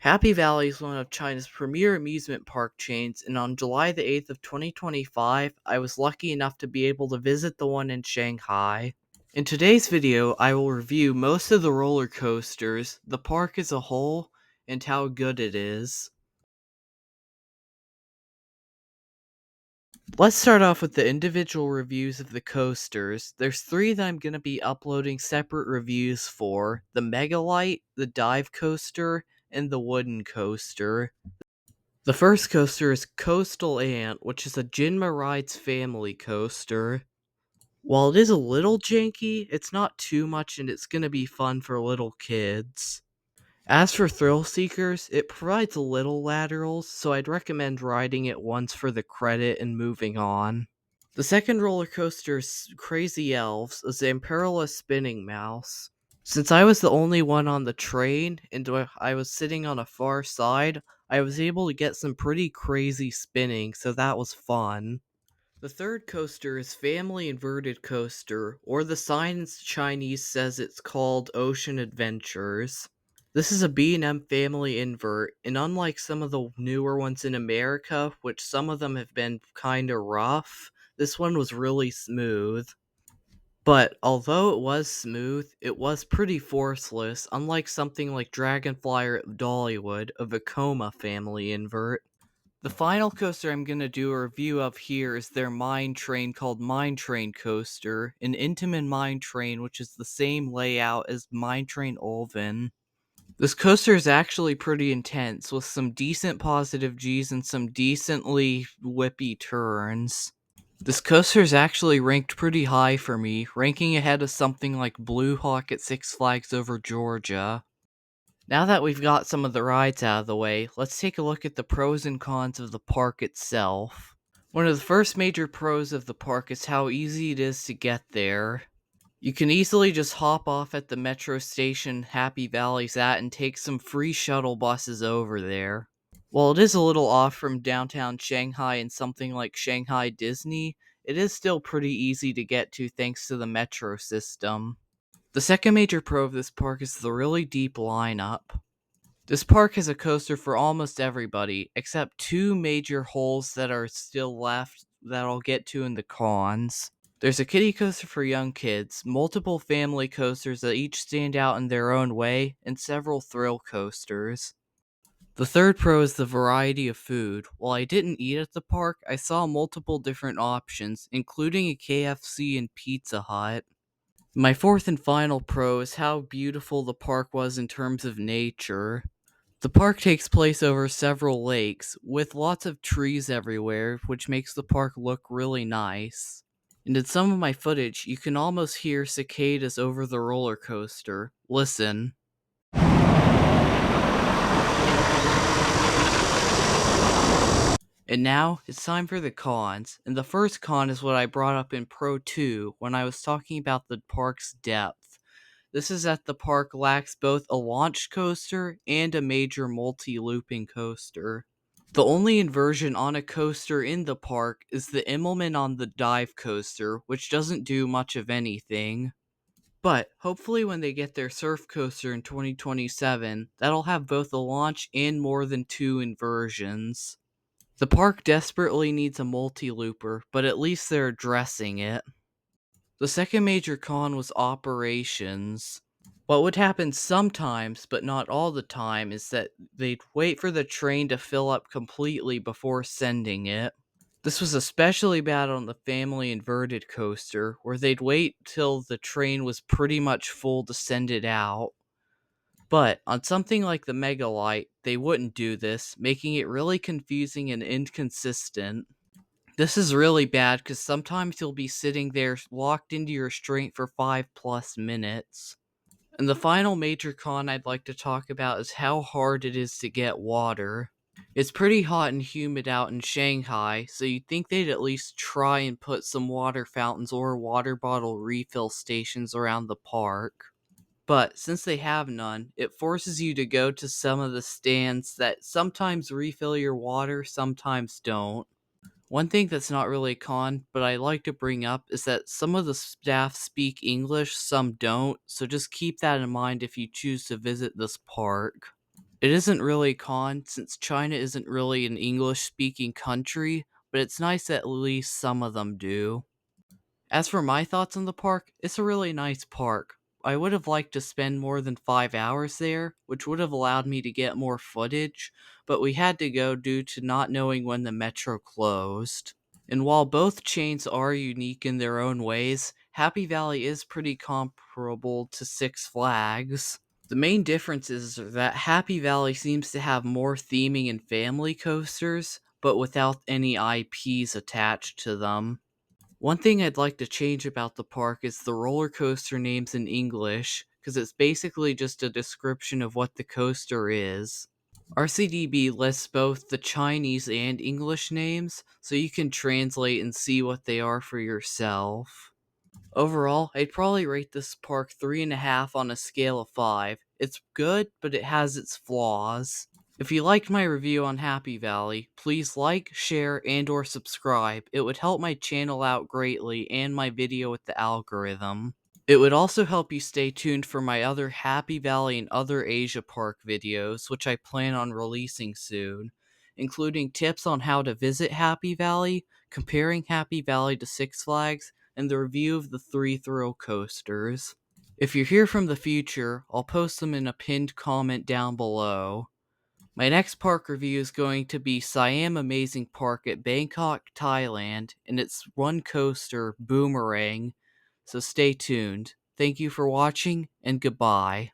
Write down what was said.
Happy Valley is one of China's premier amusement park chains, and on July the 8th of 2025, I was lucky enough to be able to visit the one in Shanghai. In today's video, I will review most of the roller coasters, the park as a whole, and how good it is. Let's start off with the individual reviews of the coasters. There's three that I'm going to be uploading separate reviews for: the Megalite, the Dive Coaster, and the Wooden Coaster. The first coaster is Coastal Ant, which is a Jinma Rides family coaster. While it is a little janky, it's not too much and it's gonna be fun for little kids. As for thrill seekers, it provides little laterals, so I'd recommend riding it once for the credit and moving on. The second roller coaster is Crazy Elves, a Zamperla spinning mouse. Since I was the only one on the train and I was sitting on a far side, I was able to get some pretty crazy spinning, so that was fun. The third coaster is Family Inverted Coaster, or the sign in Chinese says it's called Ocean Adventures. This is a B&M family invert, and unlike some of the newer ones in America, which some of them have been kinda rough, this one was really smooth. But although it was smooth, it was pretty forceless, unlike something like Dragonfly or Dollywood, a Vekoma family invert. The final coaster I'm going to do a review of here is their mine train called Mine Train Coaster, an Intamin mine train which is the same layout as Mine Train Ulven. This coaster is actually pretty intense, with some decent positive Gs and some decently whippy turns. This coaster is actually ranked pretty high for me, ranking ahead of something like Blue Hawk at Six Flags Over Georgia. Now that we've got some of the rides out of the way, let's take a look at the pros and cons of the park itself. One of the first major pros of the park is how easy it is to get there. You can easily just hop off at the metro station Happy Valley's at and take some free shuttle buses over there. While it is a little off from downtown Shanghai and something like Shanghai Disney, it is still pretty easy to get to thanks to the metro system. The second major pro of this park is the really deep lineup. This park has a coaster for almost everybody, except two major holes that are still left that I'll get to in the cons. There's a kiddie coaster for young kids, multiple family coasters that each stand out in their own way, and several thrill coasters. The third pro is the variety of food. While I didn't eat at the park, I saw multiple different options, including a KFC and Pizza Hut. My fourth and final pro is how beautiful the park was in terms of nature. The park takes place over several lakes, with lots of trees everywhere, which makes the park look really nice. And in some of my footage, you can almost hear cicadas over the roller coaster. Listen. And now, it's time for the cons. And the first con is what I brought up in Pro 2 when I was talking about the park's depth. This is that the park lacks both a launch coaster and a major multi-looping coaster. The only inversion on a coaster in the park is the Immelman on the dive coaster, which doesn't do much of anything. But hopefully when they get their surf coaster in 2027, that'll have both a launch and more than two inversions. The park desperately needs a multi-looper, but at least they're addressing it. The second major con was operations. What would happen sometimes, but not all the time, is that they'd wait for the train to fill up completely before sending it. This was especially bad on the family inverted coaster, where they'd wait till the train was pretty much full to send it out. But on something like the Megalite, they wouldn't do this, making it really confusing and inconsistent. This is really bad because sometimes you'll be sitting there locked into your restraint for 5+ minutes. And the final major con I'd like to talk about is how hard it is to get water. It's pretty hot and humid out in Shanghai, so you'd think they'd at least try and put some water fountains or water bottle refill stations around the park. But since they have none, it forces you to go to some of the stands that sometimes refill your water, sometimes don't. One thing that's not really a con, but I like to bring up, is that some of the staff speak English, some don't, so just keep that in mind if you choose to visit this park. It isn't really a con since China isn't really an English speaking country, but it's nice that at least some of them do. As for my thoughts on the park, it's a really nice park. I would have liked to spend more than 5 hours there, which would have allowed me to get more footage, but we had to go due to not knowing when the metro closed. And while both chains are unique in their own ways, Happy Valley is pretty comparable to Six Flags. The main difference is that Happy Valley seems to have more theming and family coasters, but without any IPs attached to them. One thing I'd like to change about the park is the roller coaster names in English, because it's basically just a description of what the coaster is. RCDB lists both the Chinese and English names, so you can translate and see what they are for yourself. Overall, I'd probably rate this park 3.5 on a scale of 5. It's good, but it has its flaws. If you liked my review on Happy Valley, please like, share, and or subscribe. It would help my channel out greatly and my video with the algorithm. It would also help you stay tuned for my other Happy Valley and other Asia Park videos, which I plan on releasing soon, including tips on how to visit Happy Valley, comparing Happy Valley to Six Flags, and the review of the 3 thrill coasters. If you're here from the future, I'll post them in a pinned comment down below. My next park review is going to be Siam Amazing Park at Bangkok, Thailand, and its one coaster, Boomerang, so stay tuned. Thank you for watching, and goodbye.